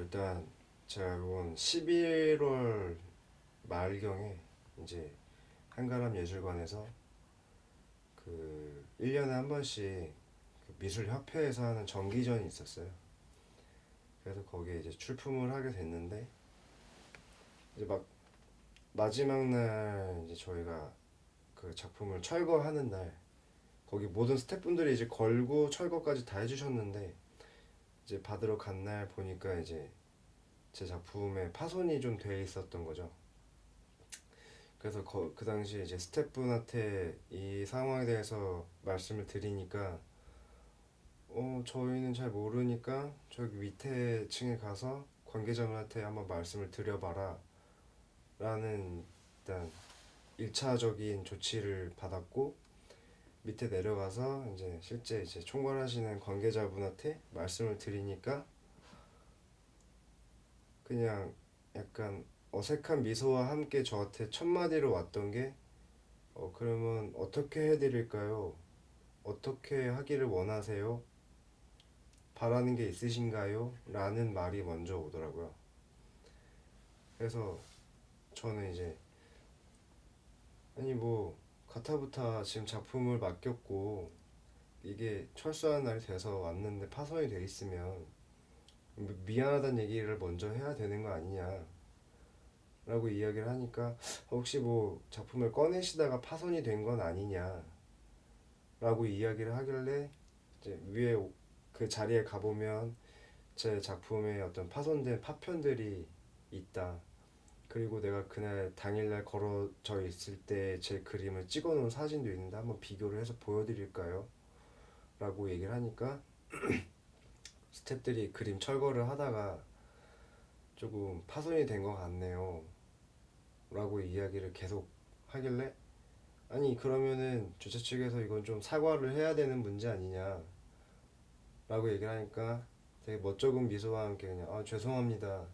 일단 제가 이번 11월 말경에 이제 한가람 예술관에서 그 1년에 한 번씩 그 미술협회에서 하는 정기전이 있었어요. 그래서 거기에 이제 출품을 하게 됐는데 이제 막 마지막 날 이제 저희가 그 작품을 철거하는 날 거기 모든 스태프분들이 이제 걸고 철거까지 다 해주셨는데 이제 받으러 간 날 보니까 이제 제 작품에 파손이 좀 돼 있었던 거죠. 그래서 그 당시에 이제 스태프분한테 이 상황에 대해서 말씀을 드리니까 저희는 잘 모르니까 저기 밑에 층에 가서 관계자분한테 한번 말씀을 드려봐라 라는 일단 1차적인 조치를 받았고, 밑에 내려가서 이제 실제 이제 총괄하시는 관계자분한테 말씀을 드리니까 그냥 약간 어색한 미소와 함께 저한테 첫 마디로 왔던 게 그러면 어떻게 해드릴까요? 어떻게 하기를 원하세요? 바라는 게 있으신가요? 라는 말이 먼저 오더라고요. 그래서 저는 이제 아니 뭐 가타부타 지금 작품을 맡겼고 이게 철수하는 날이 돼서 왔는데 파손이 돼 있으면 미안하다는 얘기를 먼저 해야 되는 거 아니냐 라고 이야기를 하니까 혹시 뭐 작품을 꺼내시다가 파손이 된 건 아니냐 라고 이야기를 하길래 이제 위에 그 자리에 가보면 제 작품에 어떤 파손된 파편들이 있다. 그리고 내가 그날 당일날 걸어져 있을 때 제 그림을 찍어 놓은 사진도 있는데 한번 비교를 해서 보여드릴까요? 라고 얘기를 하니까 스태프들이 그림 철거를 하다가 조금 파손이 된 것 같네요 라고 이야기를 계속 하길래 아니 그러면은 주최 측에서 이건 좀 사과를 해야 되는 문제 아니냐 라고 얘기를 하니까 되게 멋쩍은 미소와 함께 그냥 죄송합니다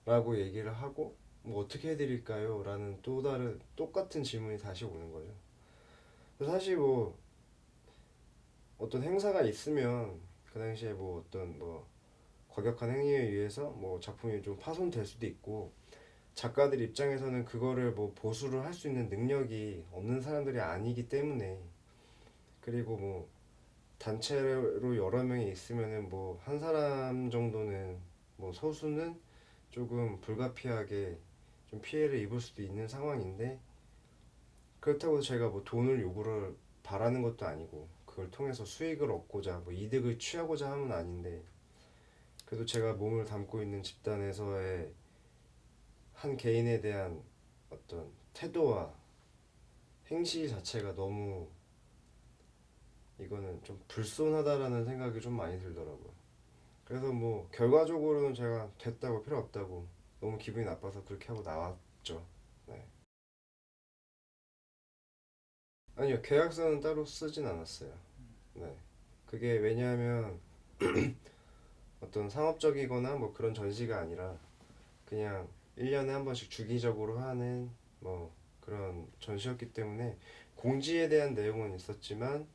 라고 얘기를 하고 뭐 어떻게 해드릴까요? 라는 또 다른 똑같은 질문이 다시 오는 거죠. 사실 뭐 어떤 행사가 있으면 그 당시에 뭐 어떤 뭐 과격한 행위에 의해서 뭐 작품이 좀 파손될 수도 있고, 작가들 입장에서는 그거를 뭐 보수를 할 수 있는 능력이 없는 사람들이 아니기 때문에, 그리고 뭐 단체로 여러 명이 있으면은 뭐 한 사람 정도는 뭐 소수는 조금 불가피하게 좀 피해를 입을 수도 있는 상황인데, 그렇다고 제가 뭐 돈을 요구를 바라는 것도 아니고 그걸 통해서 수익을 얻고자 뭐 이득을 취하고자 함은 아닌데, 그래도 제가 몸을 담고 있는 집단에서의 한 개인에 대한 어떤 태도와 행시 자체가 너무 이거는 좀 불손하다라는 생각이 좀 많이 들더라고요. 그래서 뭐 결과적으로는 제가 됐다고 필요 없다고 너무 기분이 나빠서 그렇게 하고 나왔죠. 네. 아니요, 계약서는 따로 쓰진 않았어요. 네. 그게 왜냐하면 어떤 상업적이거나 뭐 그런 전시가 아니라 그냥 1년에 한 번씩 주기적으로 하는 뭐 그런 전시였기 때문에 공지에 대한 내용은 있었지만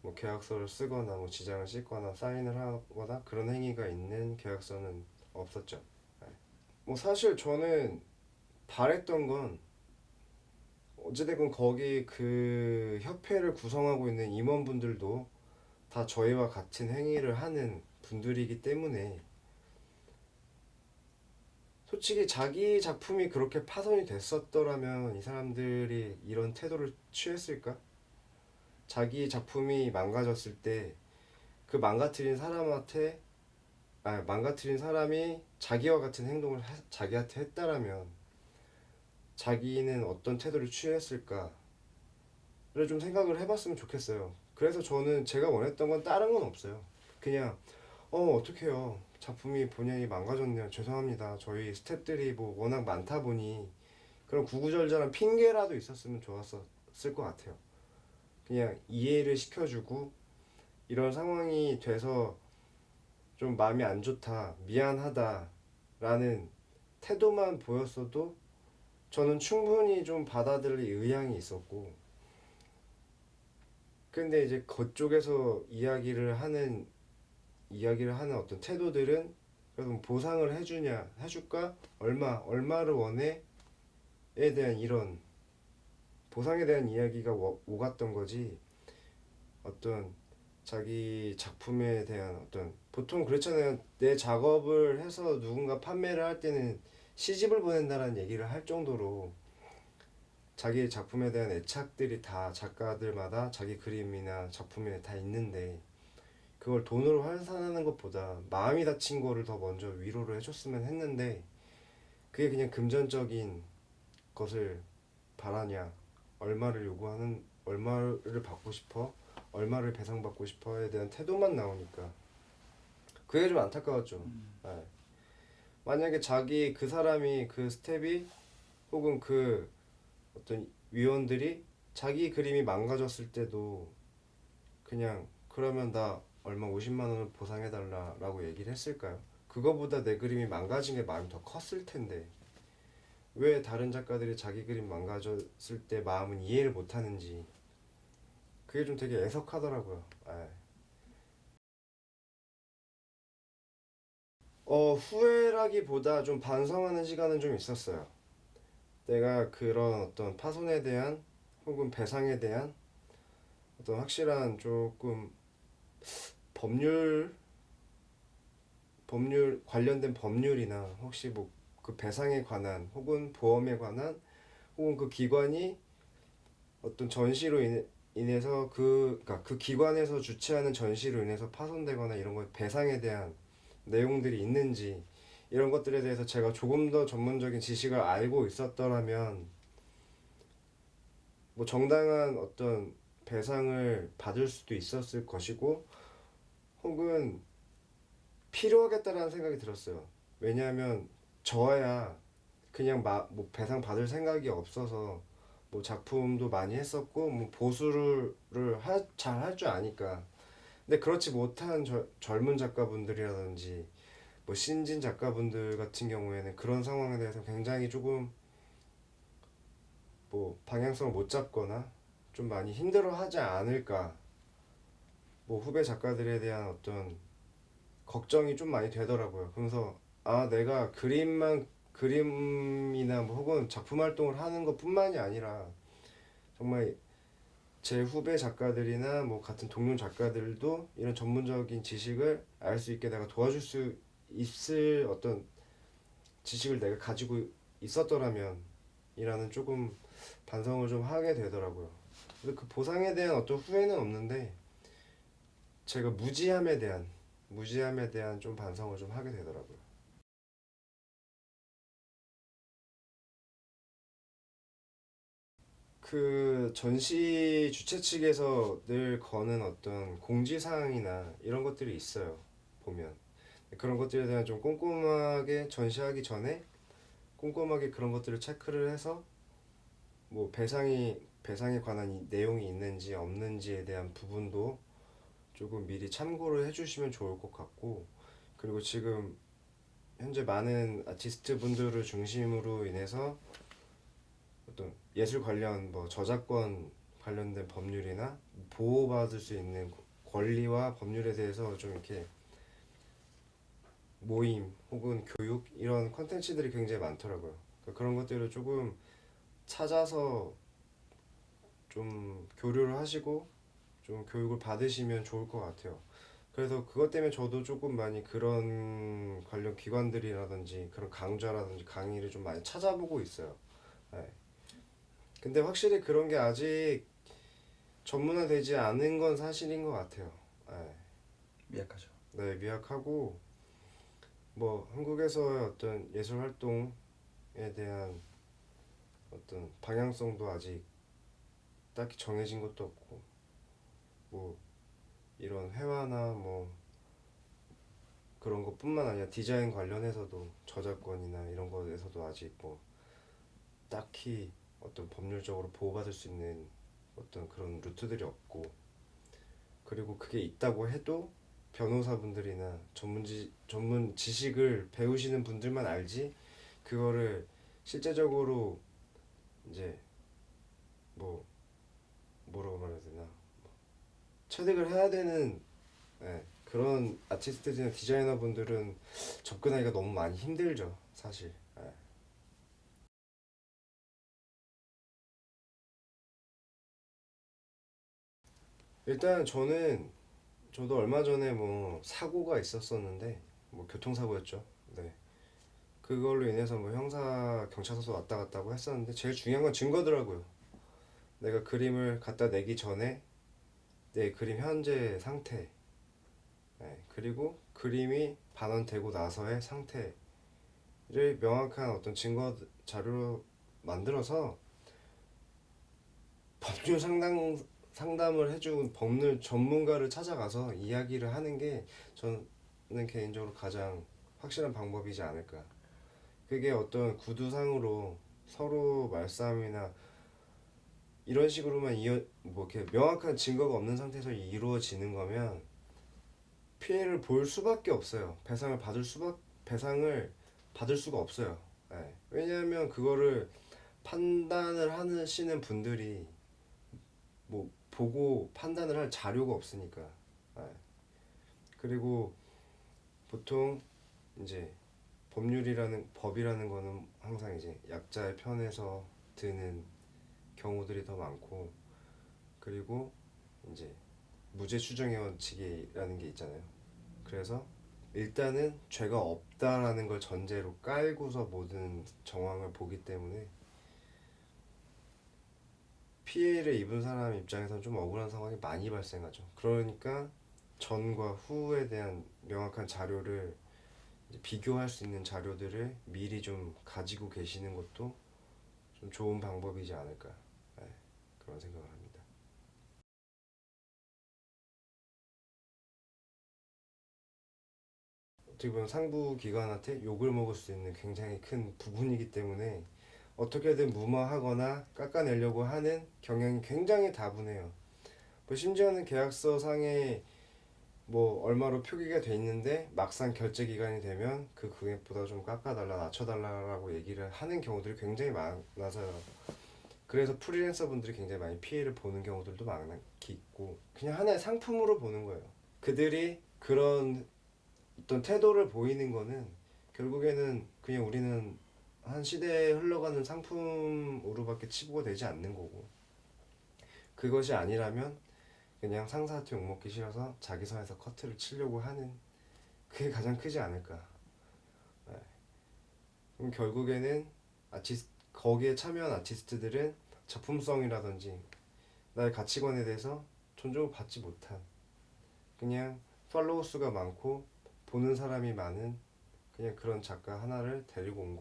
뭐 계약서를 쓰거나 뭐 지장을 씻거나 사인을 하거나 그런 행위가 있는 계약서는 없었죠. 네. 뭐 사실 저는 바랬던 건 어찌됐건 거기 그 협회를 구성하고 있는 임원분들도 다 저희와 같은 행위를 하는 분들이기 때문에 솔직히 자기 작품이 그렇게 파손이 됐었더라면 이 사람들이 이런 태도를 취했을까? 자기 작품이 망가졌을 때 그 망가뜨린 사람한테 망가뜨린 사람이 자기와 같은 행동을 자기한테 했다라면 자기는 어떤 태도를 취했을까를 좀 생각을 해봤으면 좋겠어요. 그래서 저는 제가 원했던 건 다른 건 없어요. 그냥 어떡해요, 작품이 본연이 망가졌네요, 죄송합니다, 저희 스태프들이 뭐 워낙 많다 보니 그런 구구절절한 핑계라도 있었으면 좋았을 것 같아요. 그냥 이해를 시켜주고 이런 상황이 돼서 좀 마음이 안 좋다, 미안하다 라는 태도만 보였어도 저는 충분히 좀 받아들일 의향이 있었고, 근데 이제 그쪽에서 이야기를 하는 어떤 태도들은 그래서 뭐 보상을 해주냐, 해줄까, 얼마를 원해에 대한 이런 보상에 대한 이야기가 오갔던 거지. 어떤 자기 작품에 대한 어떤 보통 그렇잖아요. 내 작업을 해서 누군가 판매를 할 때는 시집을 보낸다라는 얘기를 할 정도로 자기 작품에 대한 애착들이 다 작가들마다 자기 그림이나 작품에 다 있는데 그걸 돈으로 환산하는 것보다 마음이 다친 거를 더 먼저 위로를 해줬으면 했는데 그게 그냥 금전적인 것을 바라냐, 얼마를 받고 싶어, 얼마를 배상받고 싶어에 대한 태도만 나오니까 그게 좀 안타까웠죠. 네. 만약에 그 사람이 그 스텝이 혹은 그 어떤 위원들이 자기 그림이 망가졌을 때도 그냥 그러면 나 얼마 50만 원을 보상해달라라고 얘기를 했을까요? 그거보다 내 그림이 망가진 게 마음이 더 컸을 텐데 왜 다른 작가들이 자기 그림 망가졌을 때 마음은 이해를 못하는지 그게 좀 되게 애석하더라고요. 예. 후회라기보다 좀 반성하는 시간은 좀 있었어요. 내가 그런 어떤 파손에 대한 혹은 배상에 대한 어떤 확실한 조금 법률 관련된 법률이나 혹시 뭐 그 배상에 관한 혹은 보험에 관한 혹은 그 기관이 어떤 전시로 인해서 그러니까 그 기관에서 주최하는 전시로 인해서 파손되거나 이런 거 배상에 대한 내용들이 있는지 이런 것들에 대해서 제가 조금 더 전문적인 지식을 알고 있었더라면 뭐 정당한 어떤 배상을 받을 수도 있었을 것이고 혹은 필요하겠다라는 생각이 들었어요. 왜냐하면 저야 그냥 뭐 배상 받을 생각이 없어서 뭐 작품도 많이 했었고 뭐 보수를 잘 할 줄 아니까. 근데 그렇지 못한 젊은 작가분들이라든지 뭐 신진 작가분들 같은 경우에는 그런 상황에 대해서 굉장히 조금 뭐 방향성을 못 잡거나 좀 많이 힘들어하지 않을까. 뭐 후배 작가들에 대한 어떤 걱정이 좀 많이 되더라고요. 그래서 내가 그림이나 뭐 혹은 작품 활동을 하는 것뿐만이 아니라 정말 제 후배 작가들이나 뭐 같은 동료 작가들도 이런 전문적인 지식을 알 수 있게 내가 도와줄 수 있을 어떤 지식을 내가 가지고 있었더라면 이라는 조금 반성을 좀 하게 되더라고요. 근데 그 보상에 대한 어떤 후회는 없는데 제가 무지함에 대한 좀 반성을 좀 하게 되더라고요. 그 전시 주최 측에서 늘 거는 어떤 공지사항이나 이런 것들이 있어요. 보면 그런 것들에 대한 좀 꼼꼼하게 전시하기 전에 꼼꼼하게 그런 것들을 체크를 해서 뭐 배상에 관한 내용이 있는지 없는지에 대한 부분도 조금 미리 참고를 해주시면 좋을 것 같고 그리고 지금 현재 많은 아티스트 분들을 중심으로 인해서 어떤 예술 관련 뭐 저작권 관련된 법률이나 보호받을 수 있는 권리와 법률에 대해서 좀 이렇게 모임 혹은 교육 이런 컨텐츠들이 굉장히 많더라고요. 그러니까 그런 것들을 조금 찾아서 좀 교류를 하시고 좀 교육을 받으시면 좋을 것 같아요. 그래서 그것 때문에 저도 조금 많이 그런 관련 기관들이라든지 그런 강좌라든지 강의를 좀 많이 찾아보고 있어요. 네. 근데 확실히 그런 게 아직 전문화되지 않은 건 사실인 것 같아요. 네. 미약하죠. 네, 미약하고 뭐 한국에서의 어떤 예술 활동에 대한 어떤 방향성도 아직 딱히 정해진 것도 없고 뭐 이런 회화나 뭐 그런 것뿐만 아니라 디자인 관련해서도 저작권이나 이런 거에서도 아직 뭐 딱히 어떤 법률적으로 보호받을 수 있는 어떤 그런 루트들이 없고 그리고 그게 있다고 해도 변호사분들이나 전문 지식을 배우시는 분들만 알지 그거를 실제적으로 이제 뭐 뭐라고 말해야 되나 체득을 해야 되는 예, 그런 아티스트나 디자이너 분들은 접근하기가 너무 많이 힘들죠, 사실. 예. 일단 저도 얼마 전에 뭐 사고가 있었었는데, 뭐 교통사고였죠. 네. 그걸로 인해서 뭐 형사 경찰서도 왔다 갔다 하고 했었는데, 제일 중요한 건 증거더라고요. 내가 그림을 갖다 내기 전에 내 그림 현재 상태, 그리고 그림이 반원되고 나서의 상태를 명확한 어떤 증거 자료로 만들어서 법률 상담을 해준 법률 전문가를 찾아가서 이야기를 하는 게 저는 개인적으로 가장 확실한 방법이지 않을까. 그게 어떤 구두상으로 서로 말싸움이나 이런 식으로만 뭐 이렇게 명확한 증거가 없는 상태에서 이루어지는 거면 피해를 볼 수밖에 없어요. 배상을 받을 수가 없어요. 예. 왜냐하면 그거를 판단을 하시는 분들이 뭐 보고 판단을 할 자료가 없으니까. 예. 그리고 보통 이제 법이라는 거는 항상 이제 약자의 편에서 드는 경우들이 더 많고, 그리고 이제 무죄 추정의 원칙이라는 게 있잖아요. 그래서 일단은 죄가 없다라는 걸 전제로 깔고서 모든 정황을 보기 때문에 피해를 입은 사람 입장에서는 좀 억울한 상황이 많이 발생하죠. 그러니까 전과 후에 대한 명확한 자료를 비교할 수 있는 자료들을 미리 좀 가지고 계시는 것도 좀 좋은 방법이지 않을까. 네, 그런 생각을 합니다. 어떻게 보면 상부 기관한테 욕을 먹을 수 있는 굉장히 큰 부분이기 때문에 어떻게든 무마하거나 깎아내려고 하는 경향이 굉장히 다분해요. 뭐 심지어는 계약서 상에 뭐 얼마로 표기가 돼 있는데 막상 결제 기간이 되면 그 금액보다 좀 깎아달라, 낮춰달라고 얘기를 하는 경우들이 굉장히 많아서요. 그래서 프리랜서 분들이 굉장히 많이 피해를 보는 경우들도 많이 있고, 그냥 하나의 상품으로 보는 거예요. 그들이 그런 어떤 태도를 보이는 거는 결국에는 그냥 우리는 한 시대에 흘러가는 상품으로밖에 치부가 되지 않는 거고, 그것이 아니라면 그냥 상사한테 욕먹기 싫어서 자기 선에서 커트를 치려고 하는, 그게 가장 크지 않을까. 네. 그럼 결국에는 거기에 참여한 아티스트들은 작품성이라든지 나의 가치관에 대해서 존중을 받지 못한, 그냥 팔로워 수가 많고 보는 사람이 많은 그냥 그런 작가 하나를 데리고 온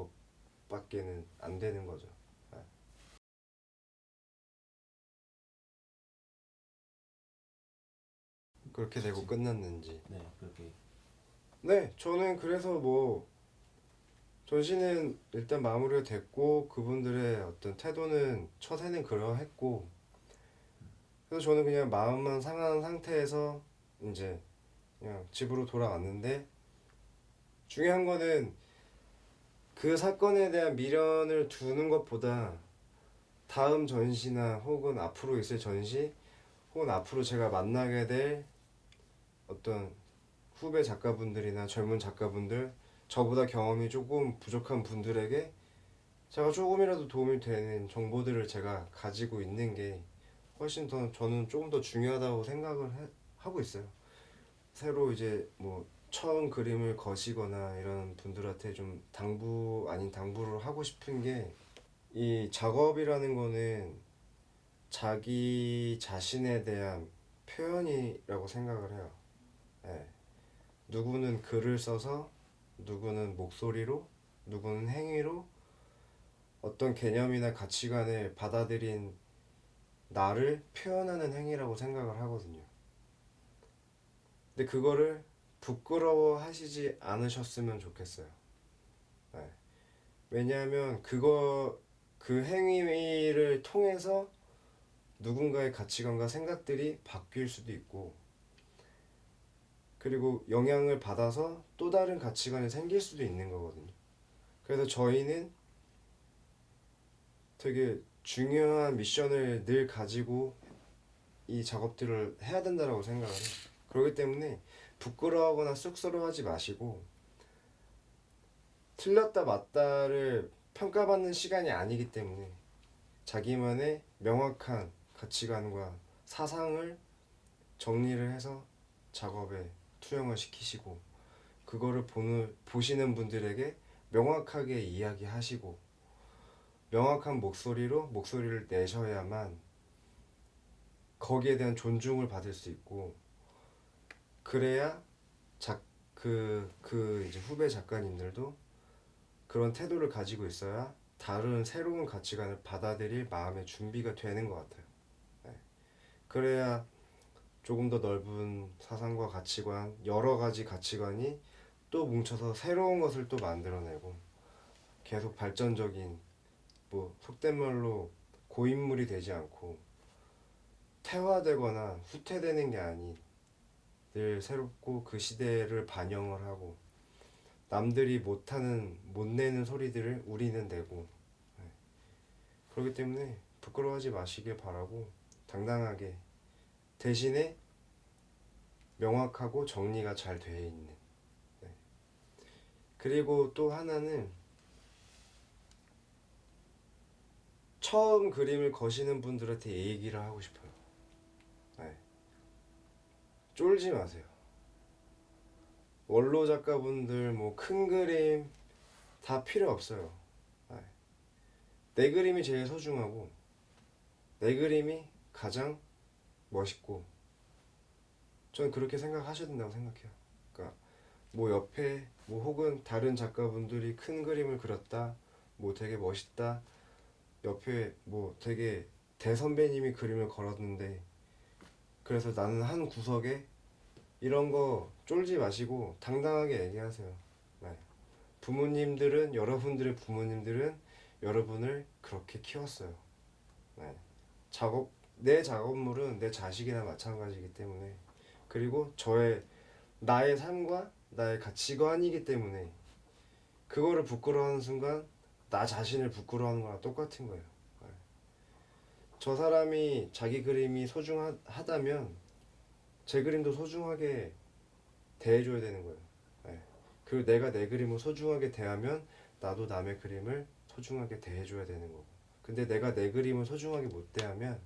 것밖에는 안 되는 거죠. 네. 그렇게 되고 끝났는지. 네, 그렇게. 네, 저는 그래서 뭐 전시는 일단 마무리가 됐고 그분들의 어떤 태도는 처세는 그러했고, 그래서 저는 그냥 마음만 상한 상태에서 이제 그냥 집으로 돌아왔는데, 중요한 거는 그 사건에 대한 미련을 두는 것보다 다음 전시나 혹은 앞으로 있을 전시 혹은 앞으로 제가 만나게 될 어떤 후배 작가분들이나 젊은 작가분들, 저보다 경험이 조금 부족한 분들에게 제가 조금이라도 도움이 되는 정보들을 제가 가지고 있는 게 훨씬 더 저는 조금 더 중요하다고 하고 있어요. 새로 이제 뭐 처음 그림을 거시거나 이런 분들한테 좀 당부 아닌 당부를 하고 싶은 게, 이 작업이라는 거는 자기 자신에 대한 표현이라고 생각을 해요. 예. 누구는 글을 써서, 누구는 목소리로, 누구는 행위로 어떤 개념이나 가치관을 받아들인 나를 표현하는 행위라고 생각을 하거든요. 근데 그거를 부끄러워 하시지 않으셨으면 좋겠어요. 네. 왜냐하면 그 행위를 통해서 누군가의 가치관과 생각들이 바뀔 수도 있고, 그리고 영향을 받아서 또 다른 가치관이 생길 수도 있는 거거든요. 그래서 저희는 되게 중요한 미션을 늘 가지고 이 작업들을 해야 된다고 생각을 해요. 그렇기 때문에 부끄러워하거나 쑥스러워하지 마시고 틀렸다 맞다를 평가받는 시간이 아니기 때문에 자기만의 명확한 가치관과 사상을 정리를 해서 작업에 투영을 시키시고 그거를 보시는 분들에게 명확하게 이야기하시고 명확한 목소리로 목소리를 내셔야만 거기에 대한 존중을 받을 수 있고 그래야 이제 후배 작가님들도 그런 태도를 가지고 있어야 다른 새로운 가치관을 받아들일 마음의 준비가 되는 것 같아요. 네. 그래야 조금 더 넓은 사상과 가치관, 여러 가지 가치관이 또 뭉쳐서 새로운 것을 또 만들어내고 계속 발전적인 뭐 속된 말로 고인물이 되지 않고 퇴화되거나 후퇴되는 게 아닌 늘 새롭고 그 시대를 반영을 하고 남들이 못하는 못 내는 소리들을 우리는 내고 네. 그렇기 때문에 부끄러워하지 마시길 바라고 당당하게 대신에 명확하고 정리가 잘 되어 있는 네. 그리고 또 하나는 처음 그림을 거시는 분들한테 얘기를 하고 싶어요. 네. 쫄지 마세요. 원로 작가분들 뭐 큰 그림 다 필요 없어요. 네. 내 그림이 제일 소중하고 내 그림이 가장 멋있고 저는 그렇게 생각하셔야 된다고 생각해요. 그러니까 뭐 옆에 뭐 혹은 다른 작가분들이 큰 그림을 그렸다 뭐 되게 멋있다 옆에 뭐 되게 대선배님이 그림을 걸었는데 그래서 나는 한 구석에 이런 거 쫄지 마시고 당당하게 얘기하세요. 네. 부모님들은 여러분들의 부모님들은 여러분을 그렇게 키웠어요. 네. 내 작업물은 내 자식이나 마찬가지이기 때문에 그리고 나의 삶과 나의 가치관이기 때문에 그거를 부끄러워하는 순간 나 자신을 부끄러워하는 거랑 똑같은 거예요. 네. 저 사람이 자기 그림이 소중하다면 제 그림도 소중하게 대해줘야 되는 거예요. 네. 그리고 내가 내 그림을 소중하게 대하면 나도 남의 그림을 소중하게 대해줘야 되는 거고 근데 내가 내 그림을 소중하게 못 대하면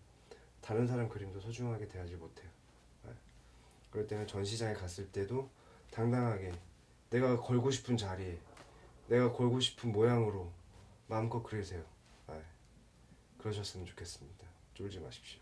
다른 사람 그림도 소중하게 대하지 못해요. 네. 그럴 때는 전시장에 갔을 때도 당당하게 내가 걸고 싶은 자리에 내가 걸고 싶은 모양으로 마음껏 그리세요. 네. 그러셨으면 좋겠습니다. 쫄지 마십시오.